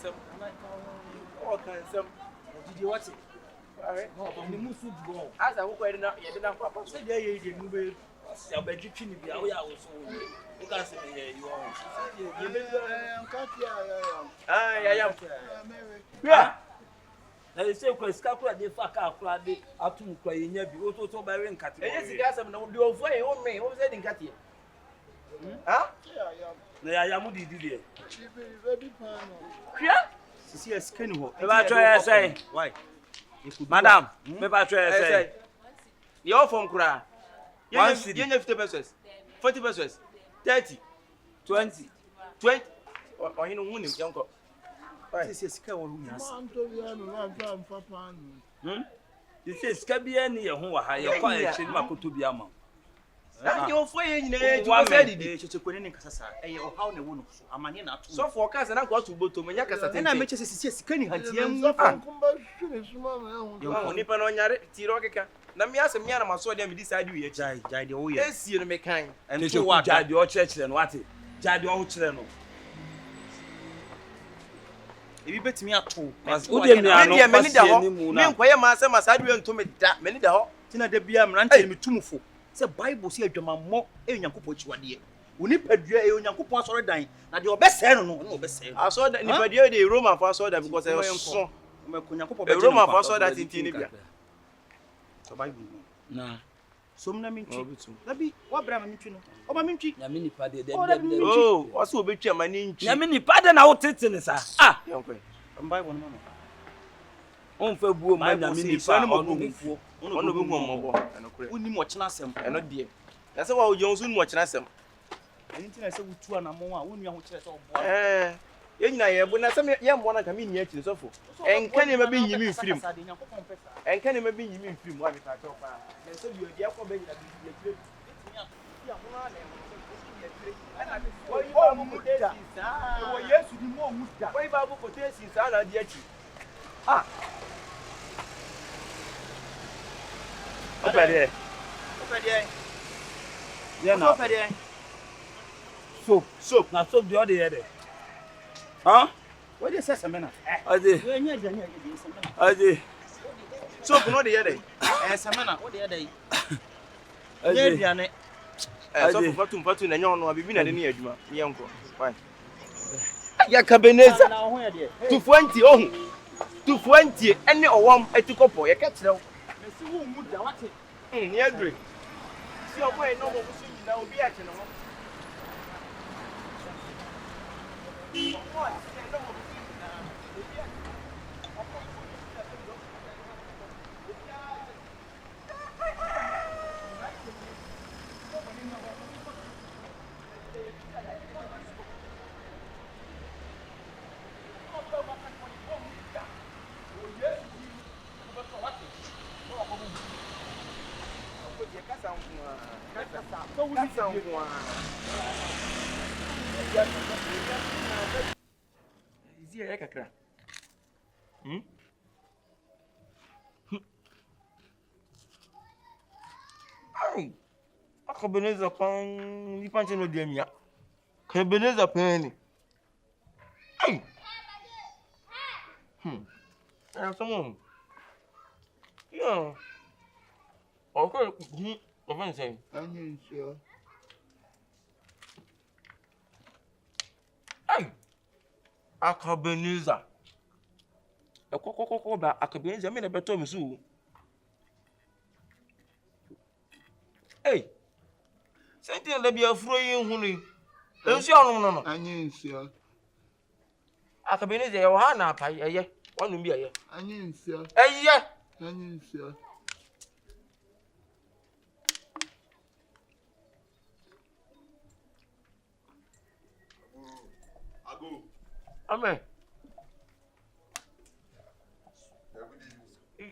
some. All kinds some. Did you watch it? All right. No, the Musu go. As I walk in, you didn't pop up. Say, yeah, you move. I'll bet you can be away. I was so. You can't say, yeah, you are. Yeah. They say, "Because Scapula, they fuck out, Friday, up to crying, you be also by rain cut." Yes, you guys have no do for you, old man. What was that in Katia? Huh? Yeah, I am with you. Yeah? See a skin. If I try, I say, why? Madam, if I try, I say, you're from Kura. You have 50 pesos, 40 pesos, 30, 20, 20. Or you know, winning, uncle. This is a You say, Scabby, near who are higher, quiet, to be a man. You're afraid, one said it to put in Casa, or how the woman, a man in a so for cars and I got to go to Mayaka, and I make a skinny hunt. You're only on your Tiroka. Let me ask a man, I saw them decide you, Jai, oh, yes, you make kind. And you what, Jai, your church and what it, Jai, your channel. If you bet me at all, many master, must I do to me that many the hot. Tina de Biam ranting me too full. Say Bible say your man more in your couple to a dear. We need Pedro in your coupons or dying. Now your best no best. I saw that the Roman first saw that because I was so. The Roman first saw that in Tinibia. So Bible. Nah. Some na minchi. Labi, what brama minchi no? Oba minchi. Na mini pade de. Oh, what's so be my ninchi? Na mini pade na otete sa. Ah, yonkwe. Bible no. On fe buo ma na mini pa ono gufuo. Ono be hu omobo. Uni mo chena asem. Eno de. Na se wa ojo nso mo chena asem. Enti na se wutu anamo a wonu aho kire se obo. Yenyina ye bu na se ye mbo na ka mi nia kire sofo. Enka ne ma be nyimi mfirim. Enka ne ma be nyimi mfirim wa beta cho pa. Na se bi odi akọ be nyina bi kire. Ya ho na na wo muda. Wo Yesu di mo muda. Wo Bible potesi sa na di achi. Ah. Opa there. Yeah, now. Soap. Now soap the other here. Huh? What is that, Samena? Ade. Soap no the other. Samena, what the other? So fatu na nyon no bibi na de ne adwuma. Ye nko. Why? Ya kabeneza. 220 ohun. 220 ene owam etikopo ye ka kire wo. Mesi wo mu da wate. Ni adre. Si obo e no mo so nyina obi a kire no. Is he a kakra? Akabeneza pan ni panche no de mia. Kabeneza pan. Ai. Someone. Yeah. Okay, I'm saying. I'm sure. Ai. Akabeneza. Ekokokoko ba akabeneza me na beto me so. Hey. Senti le bia furo yin hu ni. Ensu anu no no. I'm sure. Akabeneza ye wa na pa eye. Wanu bi eye. I'm sure. Eye. I'm sure. Amen.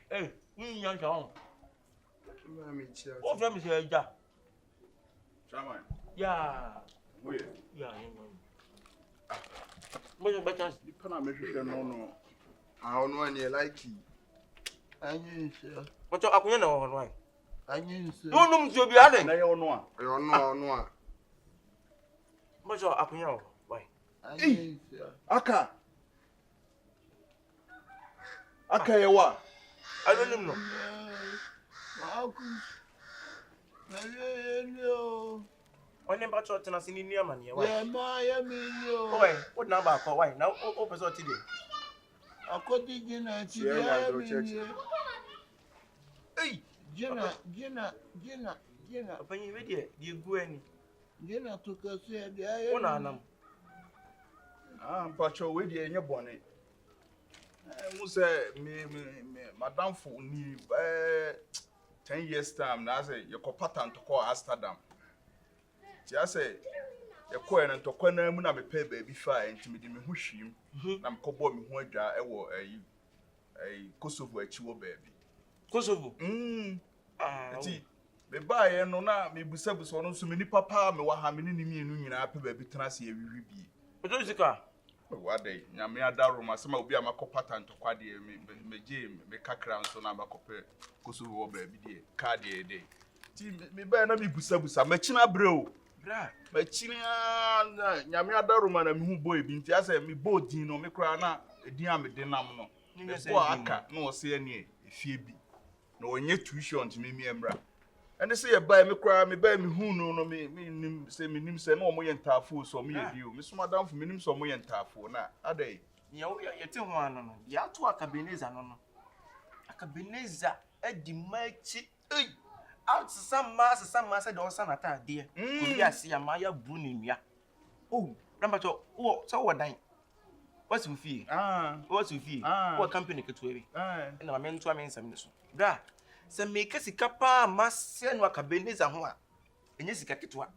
Hey, we young John. What from is here, ja? Chairman. Yeah. Where? Yeah, What better? The Panama no. I don't know any Likeee. I'm sure. But I couldn't know why. I'm sure. No, no, to be added. I don't know. But I couldn't know why. I'm sure. Aka. Akayewa. I don't know. Only about what I see in your money. Why? What number? Why? Now, open so today. I could begin at Hey, Jenna. When you ready, you go any. Jenna took us here. One arm. Patrol with you in your bonnet. I must say, Madame for me 10 years' time. Now, say your pattern to call Amsterdam. Just say, your coin and to corner, when I'm a pay baby fire and to me, who shim. I'm cobble me one jar a Kosovo baby. Kosovo? Me buy and no na me busabu so no so many papa me wa ha me ni mi enu nyina pe ba bi tena se awiwi bi. Ojo sika. Wa dey nyame adaro ma se ma obi amakopata ntokwa de me je me kakra nso na amakopɛ Kosovo ba bi de card de dey. Ti me buy na me busabusa ma china bre o. Bra, ma china na nyame adaro ma na me hu boy bi nti ase me bo din no me kra na edin a me de nam no. Me bo aka na wo se ani efie bi. Na onye tuition nti me emra. And they say a buy me cry, me buy me who no me say me nim say no mo yentafo so me dio. Me so madam for me nim so mo yentafo na adai. Ye te ho ano no. Ya to akabeneza no no. Akabeneza e di machi. Out some say do san atade. Ko bi ase ya ma ya bu ni nua. Oh, number 2. Oh, so what dan. What's with fee? What's with fee? What company ketu ebi? Na ma me nto amensam ni so. Bra. Se make sika pa masse no akabeneza ho a enye sika ketwa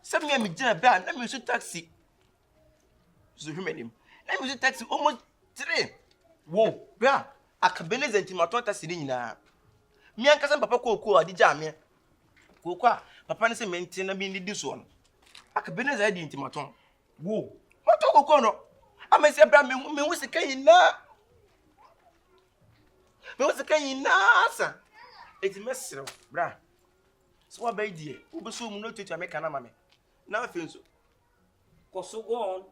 se me gina ba na me so taxi so humanim na me so taxi almost 3 wo bra akabeneza ntimato taxi ni nyina me ankasa papa koko adigya me koko a papa ne se me nti na bi ndi so no akabeneza di ntimato wo mato koko no amese bra me hu sika nyina me hu sika nyina sa eti mesrew bra so wa baidie wo be so mu no tutu ameka na mame na afi nso koso go on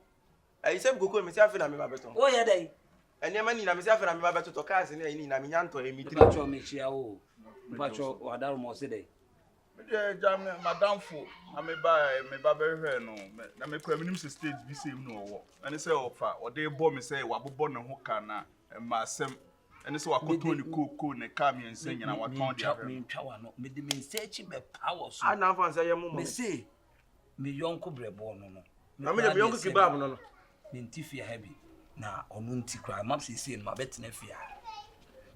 ai se goko me se afi na me babeto o ye dai ene ma ni na me se afi na me babeto to kaa se ni na me nyanto e mi tri pacho me chia o pacho wadaro mo se dai Me de jam madam fo na me ba be hwe no na me kra minim se stage bi se mu no wo ene se ofa o de bo me se wa bobbo ne ho ka na ma asem ene se wakoto ni koko ne ka mi ense nyina waton de ahwe me ntwa wa no me de me search be power so ana fa nsa ye mu me se me yonko brebo no no na me de me yonko kibab no no me ntifia heavy na onu nti kra map se no ma betena fia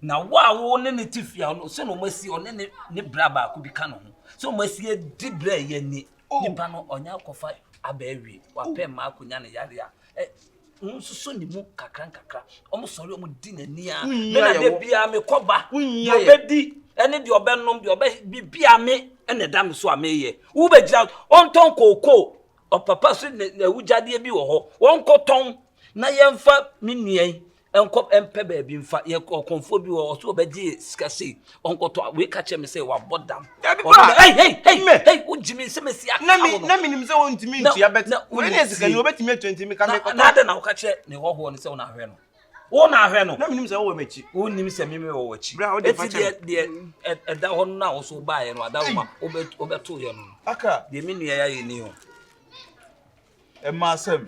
na wa wo ne ne tifia no se no masi one ne bra ba ko bi ka no ho so masi di bra ye ni nipa no onya kofa abawi wa pe ma akonya ne yare a nsusu ni mu kakra omo sori omo di nani a me na de bia me koba obedi ene de obenom de obe bia me ene da me so ameye wo be gira onton koko o papa so na wujade bi wo ho won koton na yemfa minnuan enko empe ba bi mfa ye konfo bi wo so obedi skase onkoto we ka che me say wa bodam hey ujimi se mesi aka na mi nim se won ntimi ntu ya bet we ne sika ni obetimi 20 mi ka me na da na wo ka che ne ho ho ne se wo na hwe no wo na hwe no na mi nim se wo machi wo nim se mi wo wachi bra wo de fa che de da ho na wo so ba ye no ada wo ma obeto ye no aka de mi nua ya ye ni ho e ma asem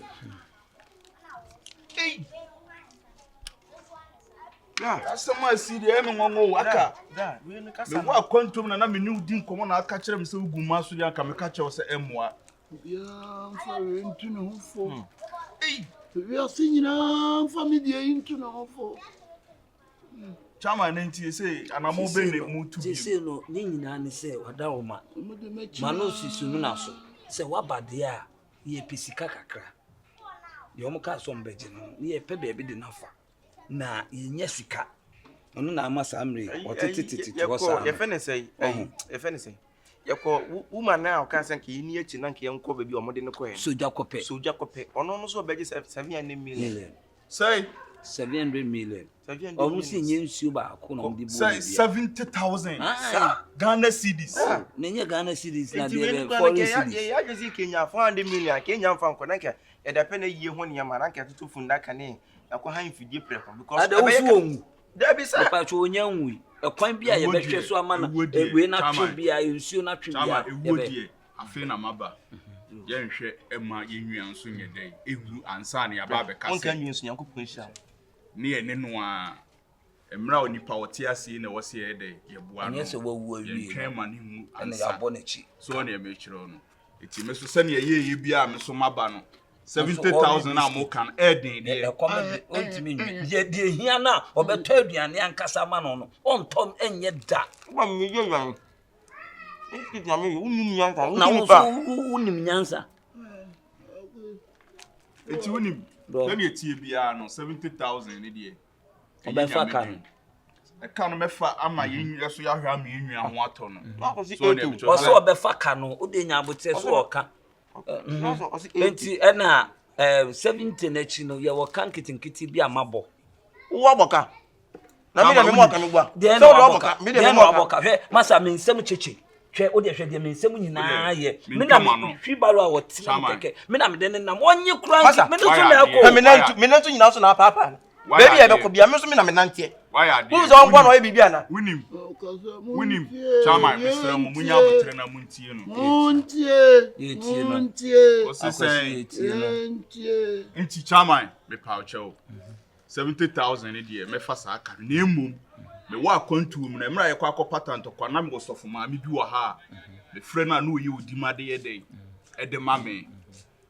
asema siri e me ngongo waka da we ne kasa me wa kwantum na me ni din komo na aka kire me se ugu maso ya ka me ka che wo se emwa ya mfa we ntu no hofo we asinyina mfa me die ntu no hofo chama na nti se anamo be ne mutu bi se no ni nyina ne se wada wo ma no sisunu na so se wabade a ye pisika kakra ye mo ka so mbeje no ye pe be de nafa na yenye sika ono na amasa amre otetete wasa ye fene sei ye fene sei ye ko woman na o kan san ke ni achi na ke enko ba bi o mode ne ko he soja kope ono no so beje 700 million say 700 million o si nye nsuo ba ko no de bo 70,000 Ghana cedis nenye Ghana cedis na de foreign cedis ya jezi Kenya 400 million Kenya mfa nko na ke e da pe na yie ho ne ma na ke tutu funda ka ne akọ han fidie preko because Debi sa. Pa cho onyanwi. Ekwan bia ye behwe so ama na ewe na twe bia ensuo na twe bia. Chama ewodie afi na maba. Ye nhwe ema ye nwia nso nye den. Ehu ansa na ya ba be kase. Won kan nwia nso Nyankopon hia. Ne ye ne no a emra onipa wote ase na wose ye den ye bua no. Anye se wawu awie. Twɛn ma ne hu Ene ansa. ya bo na chi. So na ye me kyerɛ no. Eti me so sɛ ne ye bia me so maba no. 70,000 na mo kan edin de. E come ontimi nwi. Ye de hia na obeto aduane ankasa ma no no. Ontom enye da. Wa me ye yan. Nti na me unum nyansa. Na unim nyansa. Eti unim. Then ye tie bia no 70,000 ne de. Obefa kan. E kan no mefa ama ye so ya hwa ama ye nwia ho ato no. So ne me Oso obefa ka no, ode nya abote so oka. Enti na 70 na chi no ye wo kan kitinkiti bi amabo. Wo aboka. Na me me mo ka me gua. So wo aboka. Me de me mo aboka. Hwe masa me nsem cheche. Hwe ode hwe de me nsem nyina ye. Me na me hwi baro a wote keke. Me na me de nam onye kura nti me do so na akọ. Me nantu nyina so na papa. Baby e be ko bia me so me na me nante. Why are Who is on one or bibia na? Winim. Chama Mr. Munya butre na muntie no. Muntie. O se say nti chama me pa ocho. 70,000 ne de me fa sa aka na emum. Me wa kwantu mu na emra ye kwa patent kwa na me go sofo ma me bi wo ha. Me frɛ na no yi odimade ye den. E de ma me.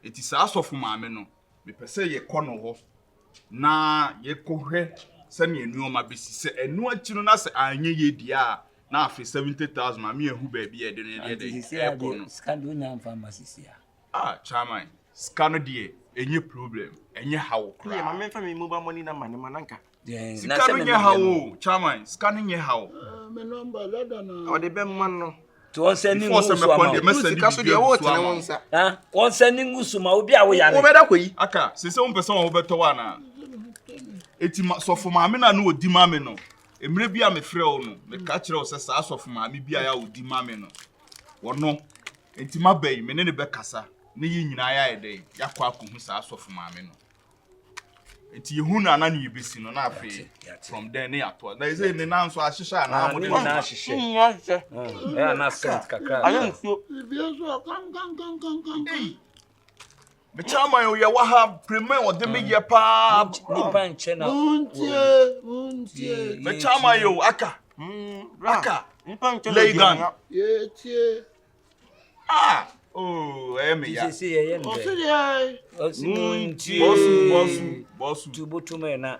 Eti sa sofo ma me no. Me pese ye kɔ no ho. Na ye kohwe sani enuoma besi se enu achi no na se anye ye dia na afi 70,000 ma me ehu ba bi e de ne de Scan do nya mfa masisia. Chairman scan de enye problem enye hawo kra Yeah, ma me fa me mobile money na mane mananka. scan nye hawo chairman scan nye hawo Me number lada na. O de be man no. To on send before se me konde me send Sika so de wo tene won sa. on send ngusuma obi a wo yare. Wo be da koyi. aka se se person wo beto wa na eti sofo ma me na no odi ma me no emre bi a me frɛ wo no me ka kyerɛ wo se sa sofo ma me bi a ya odi ma me no wo no enti ma bai me ne be kasa ne yi nyina ya ede yakɔ akɔhu sa sofo ma me no enti yehu na na ne yebesi no na afi from there ne ato na eze ne na nso ahyehya na amode na ahyehyɛ. Nyase. Na sent kakra. Ayo nsuo. Bia so kan. me chama yo ya wa ha premier o de me ye pa Nipa nche na. Muntie. me chama yo aka aka Nipa nche Leigan Ye tie. me ya Sisi ye O nbe. se dey. Osinunti. bosu Tubutu me na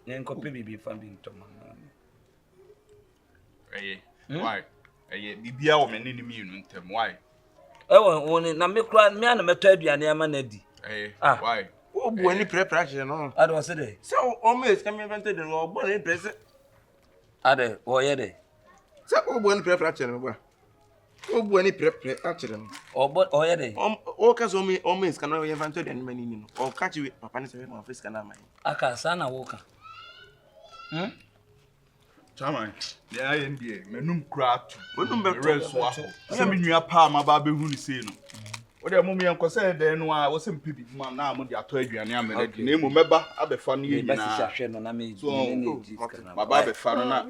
nkope bibi fa bi ntoma. why bibia o me ne ni mi nu ntem why Ewo na me kura me ana meto aduane ama na di. why o bu ani prepare no. Ade wo se de. Se o me scam event de no o bu ani press. Ade wo ye de. Se o bu ani prepare no gba. O bu ani prepare actually no. O ye de. O ka so me scam no event de no mani ni no. O ka chi papa ni se ma face scan na mai. Aka sana wo ka. chama ya ye ndie menum kra to Menum be reso aho se me nua pa ma ba be hu ni sei no wo de mum ye nkose de no a wo se mpe bi ma na mo de ato aduane amere de na emu meba abefa no ye Ba nyina si hwɛ no na me di kana. ma ba abefa no na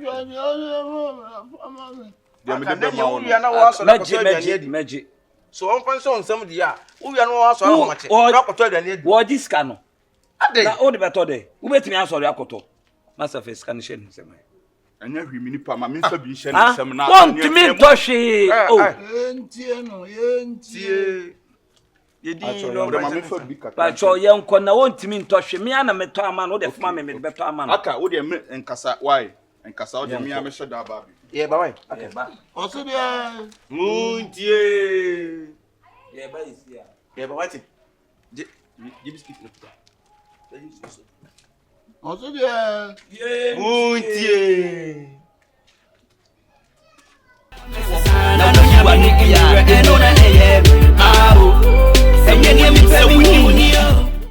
de me Aka de na ma ya wo wo ya na wo aso na ko Meji aduane adi. meji. So on fan so nsam di ya. Wo ya na wo aso na mache. Na ko aduane adi. Wo di scan no. Ade. Na o de beto de. Wo betimi asori akoto. Master face scan she no sema. anya hwimi ni pa ma me nfa bi hye ne sem na Won timi ntɔhwe. Yentie no, yentie. Ye di no de ma me nfa bi Ba kaka cho ye nkɔ na won timi ntɔhwe. Me ana meto ama no de fuma me beto ama no. aka wo de me nkasa why nkasa wo de me amehye da ba bi Ye ba wai. Okay ba. O se dey. Muntie. Ye ba isi ya. Ye ba wati. Je biscuit no puta. O se dey. Muntie. Na no you are Nikia, and on a enye ni mi pe